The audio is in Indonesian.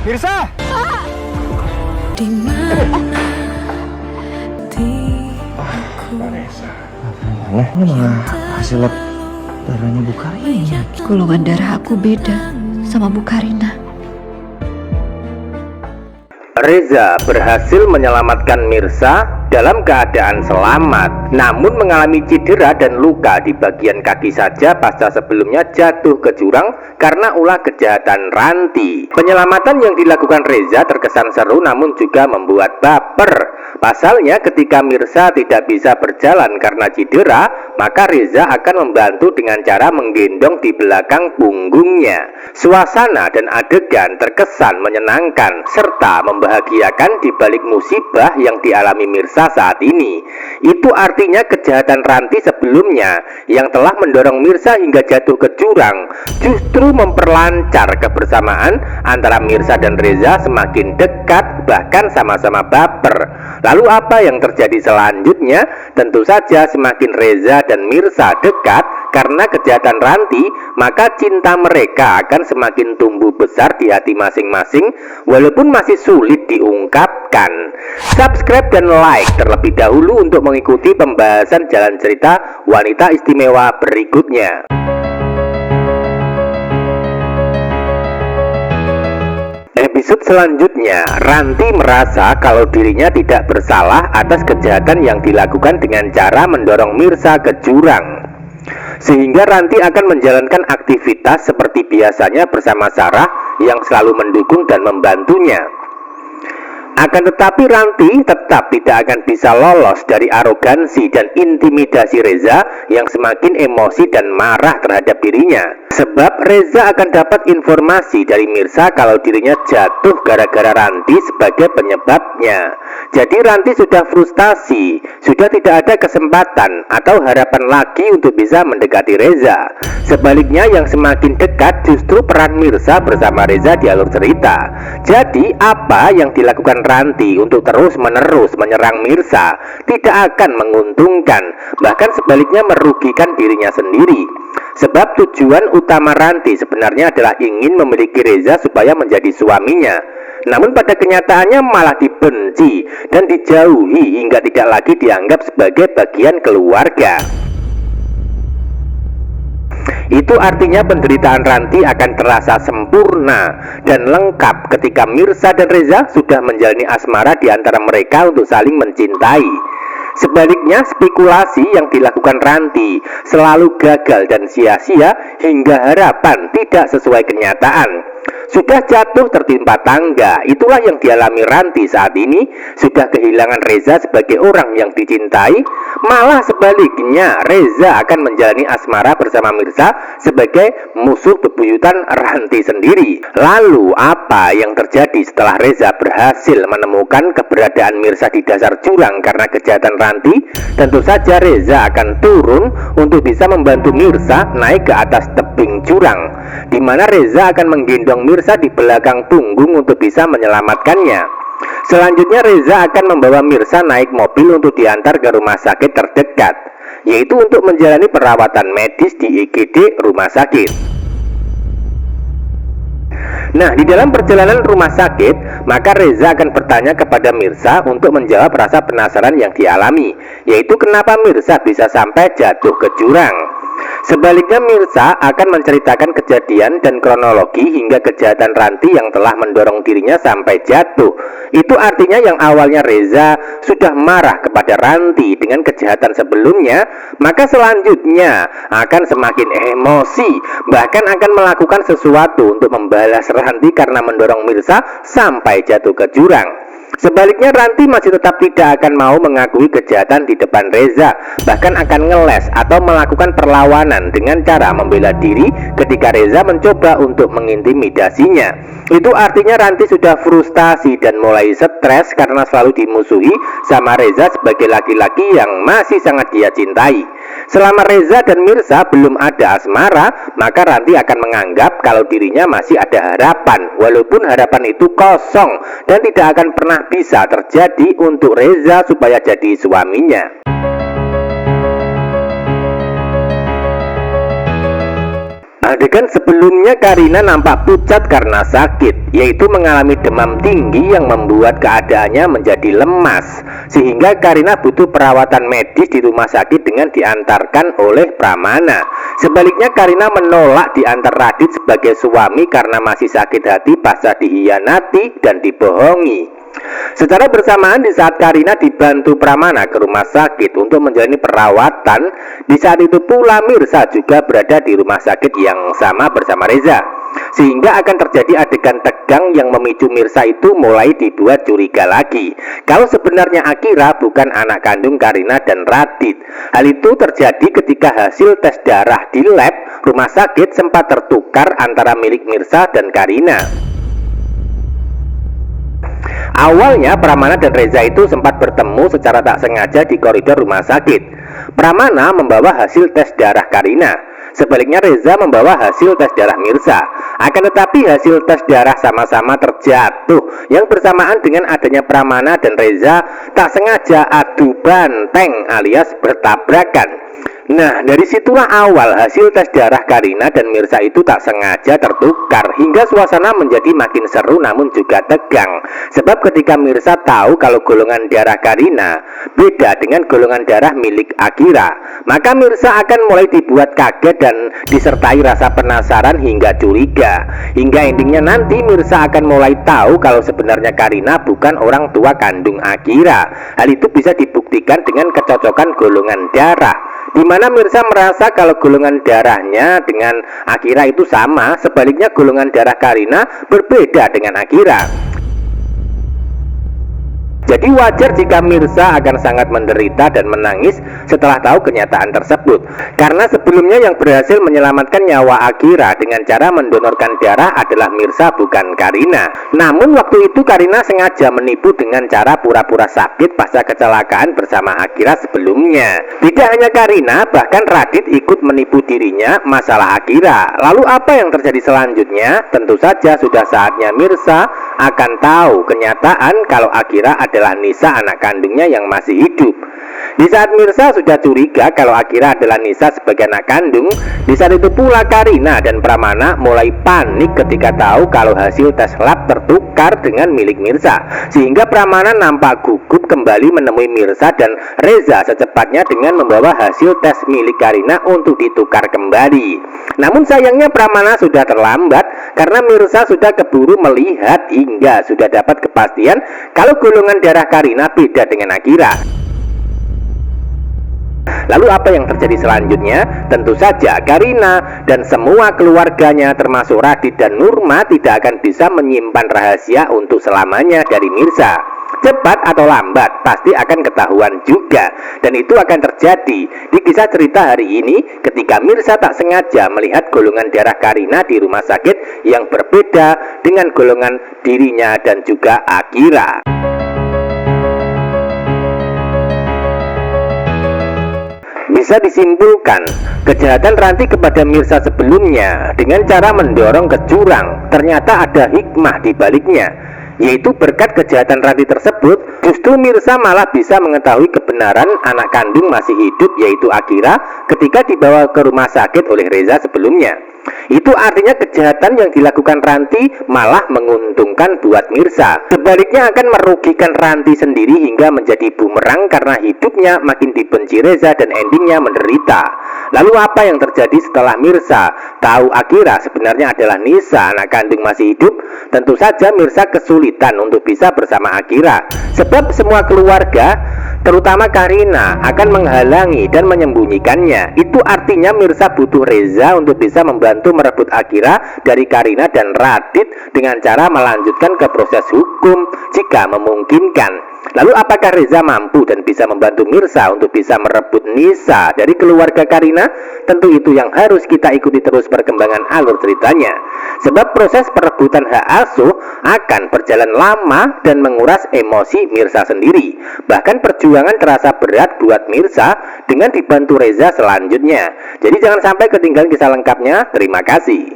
Mirsa! Ini malah hasil lab darahnya Bu Karina. Golongan darah aku beda sama Bu Karina. Reza berhasil menyelamatkan Mirsa dalam keadaan selamat, namun mengalami cedera dan luka di bagian kaki saja pasca sebelumnya jatuh ke jurang karena ulah kejahatan Ranti. Penyelamatan yang dilakukan Reza terkesan seru namun juga membuat baper. Pasalnya ketika Mirsa tidak bisa berjalan karena cedera, maka Reza akan membantu dengan cara menggendong di belakang punggungnya. Suasana dan adegan terkesan menyenangkan serta membahagiakan di balik musibah yang dialami Mirsa saat ini. Itu artinya kejahatan Ranti sebelumnya yang telah mendorong Mirsa hingga jatuh ke jurang justru memperlancar kebersamaan antara Mirsa dan Reza semakin dekat, bahkan sama-sama baper. Lalu apa yang terjadi selanjutnya? Tentu saja semakin Reza dan Mirsa dekat karena kejahatan Ranti, maka cinta mereka akan semakin tumbuh besar di hati masing-masing walaupun masih sulit diungkapkan. Subscribe dan like terlebih dahulu untuk mengikuti pembahasan jalan cerita wanita istimewa berikutnya. Episode selanjutnya, Ranti merasa kalau dirinya tidak bersalah atas kejahatan yang dilakukan dengan cara mendorong Mirsa ke jurang. Sehingga Ranti akan menjalankan aktivitas seperti biasanya bersama Sarah yang selalu mendukung dan membantunya. Akan tetapi Ranti tetap tidak akan bisa lolos dari arogansi dan intimidasi Reza yang semakin emosi dan marah terhadap dirinya. Sebab Reza akan dapat informasi dari Mirsa kalau dirinya jatuh gara-gara Ranti sebagai penyebabnya. Jadi Ranti sudah frustasi, sudah tidak ada kesempatan atau harapan lagi untuk bisa mendekati Reza. Sebaliknya yang semakin dekat justru peran Mirsa bersama Reza di alur cerita. Jadi apa yang dilakukan Ranti untuk terus-menerus menyerang Mirsa tidak akan menguntungkan, bahkan sebaliknya merugikan dirinya sendiri. Sebab tujuan utama Ranti sebenarnya adalah ingin memiliki Reza supaya menjadi suaminya. Namun pada kenyataannya malah dibenci dan dijauhi hingga tidak lagi dianggap sebagai bagian keluarga. Itu artinya penderitaan Ranti akan terasa sempurna dan lengkap ketika Mirsa dan Reza sudah menjalani asmara di antara mereka untuk saling mencintai. Sebaliknya, spekulasi yang dilakukan Ranti selalu gagal dan sia-sia hingga harapan tidak sesuai kenyataan. Sudah jatuh tertimpa tangga, itulah yang dialami Ranti saat ini. Sudah kehilangan Reza sebagai orang yang dicintai, malah sebaliknya Reza akan menjalani asmara bersama Mirsa sebagai musuh bebuyutan Ranti sendiri. Lalu apa yang terjadi setelah Reza berhasil menemukan keberadaan Mirsa di dasar jurang karena kejahatan Ranti? Tentu saja Reza akan turun untuk bisa membantu Mirsa naik ke atas tebing jurang, di mana Reza akan menggendong Mirsa di belakang punggung untuk bisa menyelamatkannya. Selanjutnya Reza akan membawa Mirsa naik mobil untuk diantar ke rumah sakit terdekat, yaitu untuk menjalani perawatan medis di IGD rumah sakit. Nah, di dalam perjalanan rumah sakit, maka Reza akan bertanya kepada Mirsa untuk menjawab rasa penasaran yang dialami, yaitu kenapa Mirsa bisa sampai jatuh ke jurang. Sebaliknya Mirsa akan menceritakan kejadian dan kronologi hingga kejahatan Ranti yang telah mendorong dirinya sampai jatuh. Itu artinya yang awalnya Reza sudah marah kepada Ranti dengan kejahatan sebelumnya, maka selanjutnya akan semakin emosi, bahkan akan melakukan sesuatu untuk membalas Ranti karena mendorong Mirsa sampai jatuh ke jurang. Sebaliknya Ranti masih tetap tidak akan mau mengakui kejahatan di depan Reza, bahkan akan ngeles atau melakukan perlawanan dengan cara membela diri ketika Reza mencoba untuk mengintimidasinya. Itu artinya Ranti sudah frustasi dan mulai stres karena selalu dimusuhi sama Reza sebagai laki-laki yang masih sangat dia cintai. Selama Reza dan Mirsa belum ada asmara, maka Ranti akan menganggap kalau dirinya masih ada harapan, walaupun harapan itu kosong dan tidak akan pernah bisa terjadi untuk Reza supaya jadi suaminya. Adegan sebelumnya Karina nampak pucat karena sakit, yaitu mengalami demam tinggi yang membuat keadaannya menjadi lemas, sehingga Karina butuh perawatan medis di rumah sakit dengan diantarkan oleh Pramana. Sebaliknya Karina menolak diantar Radit sebagai suami karena masih sakit hati pasca dihianati dan dibohongi. Secara bersamaan di saat Karina dibantu Pramana ke rumah sakit untuk menjalani perawatan, di saat itu pula Mirsa juga berada di rumah sakit yang sama bersama Reza, sehingga akan terjadi adegan tegang yang memicu Mirsa itu mulai dibuat curiga lagi kalau sebenarnya Akira bukan anak kandung Karina dan Radit. Hal itu terjadi ketika hasil tes darah di lab rumah sakit sempat tertukar antara milik Mirsa dan Karina. Awalnya Pramana dan Reza itu sempat bertemu secara tak sengaja di koridor rumah sakit. Pramana membawa hasil tes darah Karina, sebaliknya Reza membawa hasil tes darah Mirsa. Akan tetapi hasil tes darah sama-sama terjatuh, yang bersamaan dengan adanya Pramana dan Reza tak sengaja adu banteng alias bertabrakan. Nah, dari situlah awal hasil tes darah Karina dan Mirsa itu tak sengaja tertukar, hingga suasana menjadi makin seru namun juga tegang. Sebab ketika Mirsa tahu kalau golongan darah Karina beda dengan golongan darah milik Akira, maka Mirsa akan mulai dibuat kaget dan disertai rasa penasaran hingga curiga. Hingga endingnya nanti Mirsa akan mulai tahu kalau sebenarnya Karina bukan orang tua kandung Akira. Hal itu bisa dibuktikan dengan kecocokan golongan darah, di mana Mirsa merasa kalau golongan darahnya dengan Akira itu sama, sebaliknya golongan darah Karina berbeda dengan Akira. Jadi wajar jika Mirsa akan sangat menderita dan menangis setelah tahu kenyataan tersebut, karena sebelumnya yang berhasil menyelamatkan nyawa Akira dengan cara mendonorkan darah adalah Mirsa, bukan Karina. Namun waktu itu Karina sengaja menipu dengan cara pura-pura sakit pasca kecelakaan bersama Akira sebelumnya. Tidak hanya Karina, bahkan Radit ikut menipu dirinya masalah Akira. Lalu apa yang terjadi selanjutnya? Tentu saja sudah saatnya Mirsa akan tahu kenyataan kalau Akira adalah Nisa, anak kandungnya yang masih hidup. Di saat Mirsa sudah curiga kalau Akira adalah Nisa sebagai anak kandung, di saat itu pula Karina dan Pramana mulai panik ketika tahu kalau hasil tes lab tertukar dengan milik Mirsa, sehingga Pramana nampak gugup kembali menemui Mirsa dan Reza secepatnya dengan membawa hasil tes milik Karina untuk ditukar kembali. Namun sayangnya Pramana sudah terlambat karena Mirsa sudah keburu melihat hingga sudah dapat kepastian kalau golongan darah Karina beda dengan Akira. Lalu apa yang terjadi selanjutnya? Tentu saja Karina dan semua keluarganya termasuk Radit dan Nurma tidak akan bisa menyimpan rahasia untuk selamanya dari Mirsa. Cepat atau lambat pasti akan ketahuan juga, dan itu akan terjadi di kisah cerita hari ini ketika Mirsa tak sengaja melihat golongan darah Karina di rumah sakit yang berbeda dengan golongan dirinya dan juga Akira. Bisa disimpulkan, kejahatan Ranti kepada Mirsa sebelumnya dengan cara mendorong ke jurang ternyata ada hikmah di baliknya, yaitu berkat kejahatan Ranti tersebut justru Mirsa malah bisa mengetahui kebenaran anak kandung masih hidup, yaitu Akira, ketika dibawa ke rumah sakit oleh Reza sebelumnya. Itu artinya kejahatan yang dilakukan Ranti malah menguntungkan buat Mirsa. Sebaliknya akan merugikan Ranti sendiri hingga menjadi bumerang karena hidupnya makin dibenci Reza dan endingnya menderita. Lalu apa yang terjadi setelah Mirsa tahu Akira sebenarnya adalah Nisa, anak kandung masih hidup? Tentu saja Mirsa kesulitan untuk bisa bersama Akira, sebab semua keluarga terutama Karina akan menghalangi dan menyembunyikannya. Itu artinya Mirsa butuh Reza untuk bisa membantu merebut Akira dari Karina dan Radit dengan cara melanjutkan ke proses hukum jika memungkinkan. Lalu apakah Reza mampu dan bisa membantu Mirsa untuk bisa merebut Nisa dari keluarga Karina? Tentu itu yang harus kita ikuti terus perkembangan alur ceritanya, sebab proses perebutan hak asuh akan berjalan lama dan menguras emosi Mirsa sendiri. Bahkan perjuangan terasa berat buat Mirsa dengan dibantu Reza selanjutnya. Jadi jangan sampai ketinggalan kisah lengkapnya. Terima kasih.